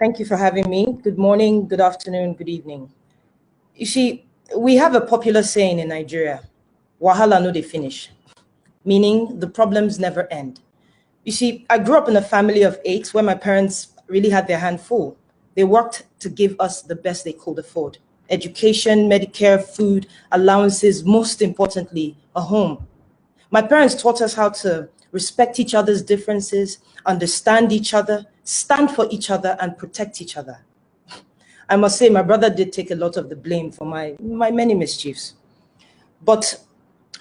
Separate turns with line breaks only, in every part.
Thank you for having me. Good morning, good afternoon, good evening. You see, we have a popular saying in Nigeria, wahala no dey finish, meaning the problems never end. You see, I grew up in a family of 8 where my parents really had their hand full. They worked to give us the best they could afford: education, Medicare, food, allowances, most importantly, a home. My parents taught us how to respect each other's differences, understand each other, stand for each other, and protect each other. I must say, my brother did take a lot of the blame for my many mischiefs. But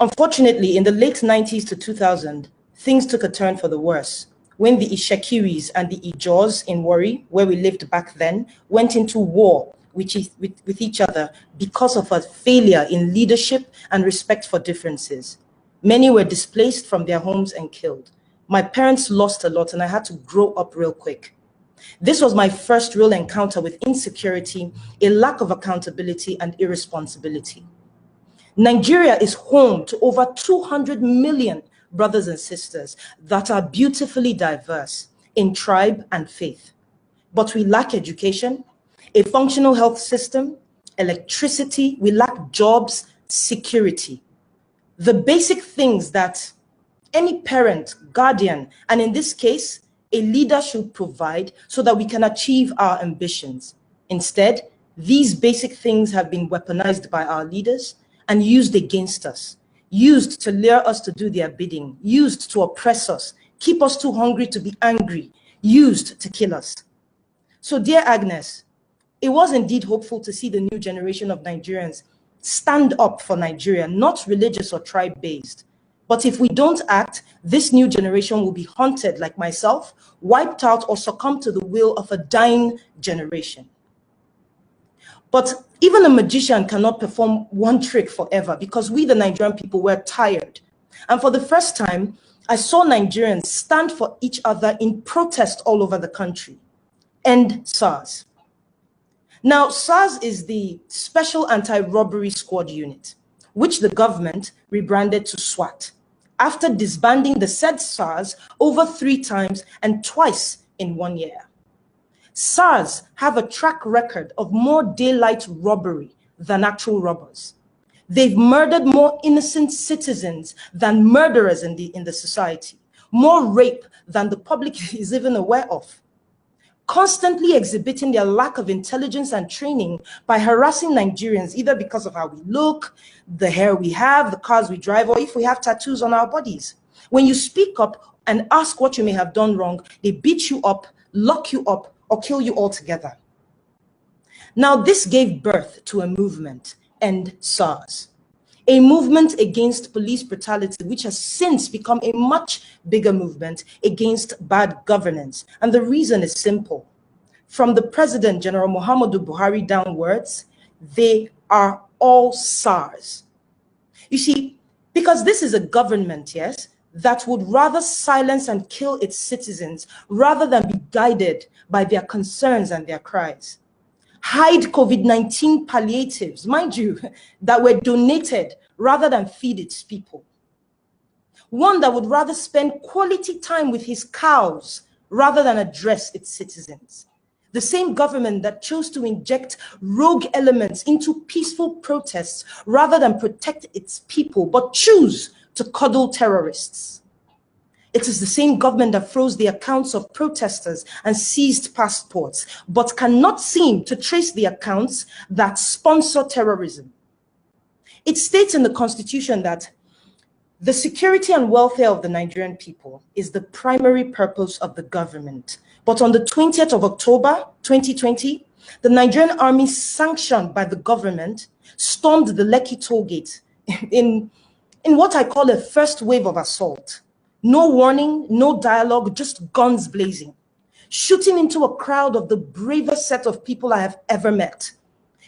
unfortunately, in the late 90s to 2000, things took a turn for the worse when the Ishekiris and the Ijaws in Warri, where we lived back then, went into war with each other because of a failure in leadership and respect for differences. Many were displaced from their homes and killed. My parents lost a lot, and I had to grow up real quick. This was my first real encounter with insecurity, a lack of accountability, and irresponsibility. Nigeria is home to over 200 million brothers and sisters that are beautifully diverse in tribe and faith. But we lack education, a functional health system, electricity, we lack jobs, security. The basic things that any parent, guardian, and in this case, a leader should provide so that we can achieve our ambitions. Instead, these basic things have been weaponized by our leaders and used against us, used to lure us to do their bidding, used to oppress us, keep us too hungry to be angry, used to kill us. So, dear Agnes, it was indeed hopeful to see the new generation of Nigerians stand up for Nigeria, not religious or tribe-based. But if we don't act, this new generation will be haunted like myself, wiped out, or succumb to the will of a dying generation. But even a magician cannot perform one trick forever, because we, the Nigerian people, were tired. And for the first time, I saw Nigerians stand for each other in protest all over the country. End SARS. Now, SARS is the Special Anti-Robbery Squad Unit, which the government rebranded to SWAT, after disbanding the said SARS over 3 times and twice in 1 year. SARS have a track record of more daylight robbery than actual robbers. They've murdered more innocent citizens than murderers in the society, more rape than the public is even aware of, constantly exhibiting their lack of intelligence and training by harassing Nigerians, either because of how we look, the hair we have, the cars we drive, or if we have tattoos on our bodies. When you speak up and ask what you may have done wrong, they beat you up, lock you up, or kill you altogether. Now, this gave birth to a movement, End SARS, a movement against police brutality, which has since become a much bigger movement against bad governance. And the reason is simple. From the President, General Muhammadu Buhari, downwards, they are all SARS. You see, because this is a government, yes, that would rather silence and kill its citizens rather than be guided by their concerns and their cries. Hide COVID-19 palliatives, mind you, that were donated rather than feed its people. One that would rather spend quality time with his cows rather than address its citizens. The same government that chose to inject rogue elements into peaceful protests rather than protect its people, but choose to cuddle terrorists. It is the same government that froze the accounts of protesters and seized passports, but cannot seem to trace the accounts that sponsor terrorism. It states in the Constitution that the security and welfare of the Nigerian people is the primary purpose of the government. But on the 20th of October, 2020, the Nigerian army, sanctioned by the government, stormed the Lekki toll gate in what I call a first wave of assault. No warning, no dialogue, just guns blazing, shooting into a crowd of the bravest set of people I have ever met.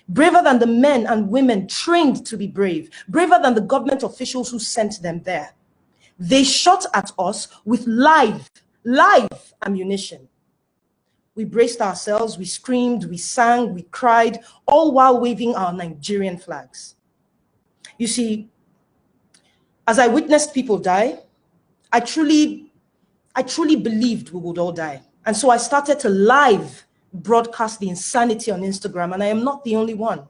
Braver than the men and women trained to be brave, braver than the government officials who sent them there. They shot at us with live ammunition. We braced ourselves, we screamed, we sang, we cried, all while waving our Nigerian flags. You see, as I witnessed people die, I truly believed we would all die. And so I started to live broadcast the insanity on Instagram, and I am not the only one.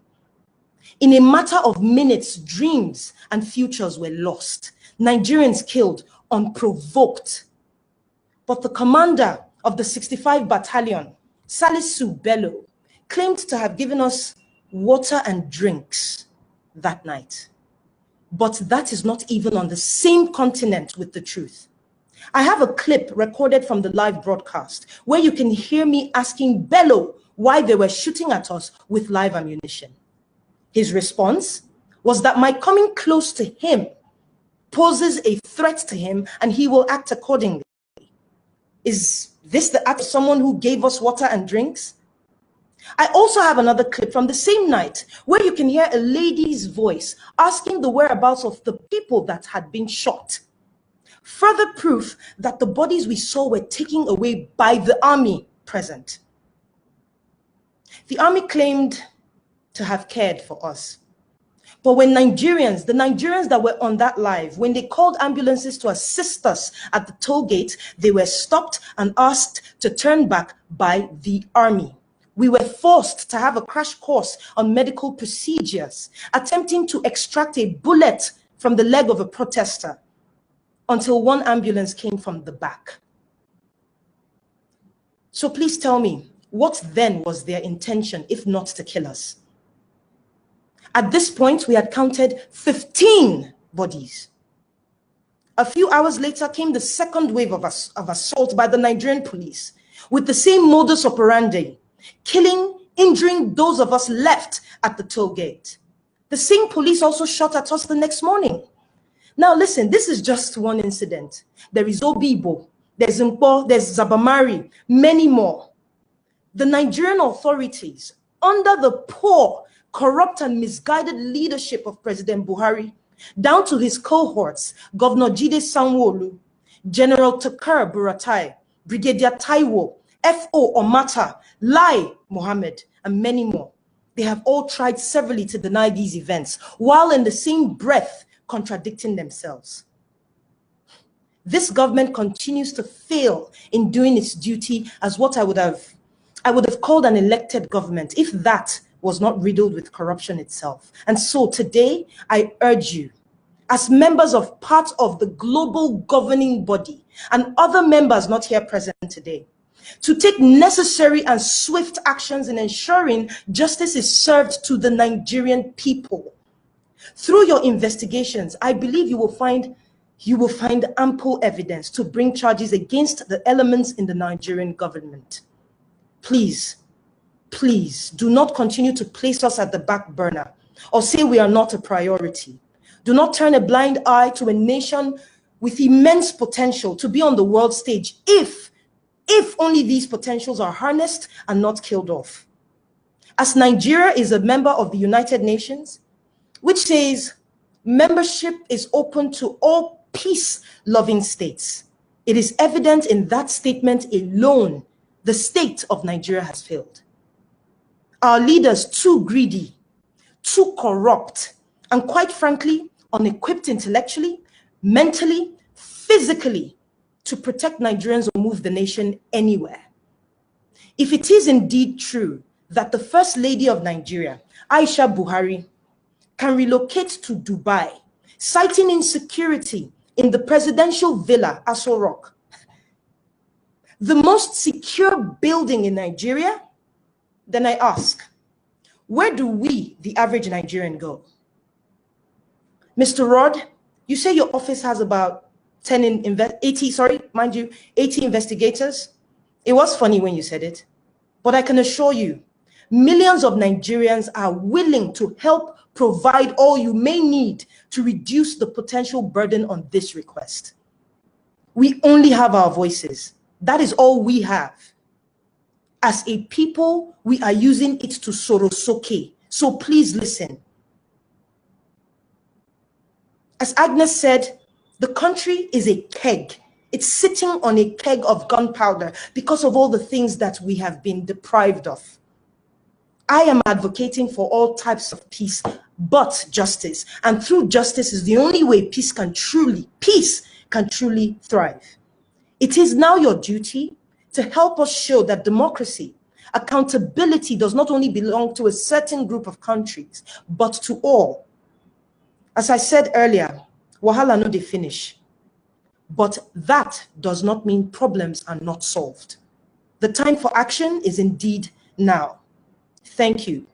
In a matter of minutes, dreams and futures were lost. Nigerians killed unprovoked. But the commander of the 65 Battalion, Salisu Bello, claimed to have given us water and drinks that night. But that is not even on the same continent with the truth. I have a clip recorded from the live broadcast where you can hear me asking Bello why they were shooting at us with live ammunition. His response was that my coming close to him poses a threat to him and he will act accordingly. Is this the act of someone who gave us water and drinks? I also have another clip from the same night where you can hear a lady's voice asking the whereabouts of the people that had been shot. Further proof that the bodies we saw were taken away by the army present. The army claimed to have cared for us. But when the Nigerians that were on that live, when they called ambulances to assist us at the toll gate, they were stopped and asked to turn back by the army. We were forced to have a crash course on medical procedures, attempting to extract a bullet from the leg of a protester until one ambulance came from the back. So please tell me, what then was their intention if not to kill us? At this point, we had counted 15 bodies. A few hours later came the second wave of assault by the Nigerian police with the same modus operandi, killing, injuring those of us left at the toll gate. The same police also shot at us the next morning. Now listen, this is just one incident. There is Obibo, there's Mpo, there's Zabamari, many more. The Nigerian authorities, under the poor, corrupt and misguided leadership of President Buhari, down to his cohorts, Governor Jide Sanwo-Olu, General Takar Buratai, Brigadier Taiwo, F.O. Omata, Lai Mohammed, and many more. They have all tried severally to deny these events, while in the same breath contradicting themselves. This government continues to fail in doing its duty as what I would have called an elected government, if that was not riddled with corruption itself. And so today, I urge you, as members of part of the global governing body and other members not here present today, to take necessary and swift actions in ensuring justice is served to the Nigerian people. Through your investigations, I believe you will find ample evidence to bring charges against the elements in the Nigerian government. Please, please do not continue to place us at the back burner or say we are not a priority. Do not turn a blind eye to a nation with immense potential to be on the world stage if only these potentials are harnessed and not killed off. As Nigeria is a member of the United Nations, which says membership is open to all peace-loving states, it is evident in that statement alone the state of Nigeria has failed. Our leaders too greedy, too corrupt, and quite frankly, unequipped intellectually, mentally, physically, to protect Nigerians or move the nation anywhere. If it is indeed true that the First Lady of Nigeria, Aisha Buhari, can relocate to Dubai, citing insecurity in the presidential villa, Aso Rock, the most secure building in Nigeria, then I ask, where do we, the average Nigerian, go? Mr. Rod, you say your office has about 80 investigators. It was funny when you said it, but I can assure you, millions of Nigerians are willing to help provide all you may need to reduce the potential burden on this request. We only have our voices. That is all we have. As a people, we are using it to sorosoke. So please listen. As Agnes said, the country is a keg. It's sitting on a keg of gunpowder because of all the things that we have been deprived of. I am advocating for all types of peace, but justice. And through justice is the only way peace can truly thrive. It is now your duty to help us show that democracy Accountability does not only belong to a certain group of countries, but to all. As I said earlier, wahala no dey finish. But that does not mean problems are not solved. The time for action is indeed now. Thank you.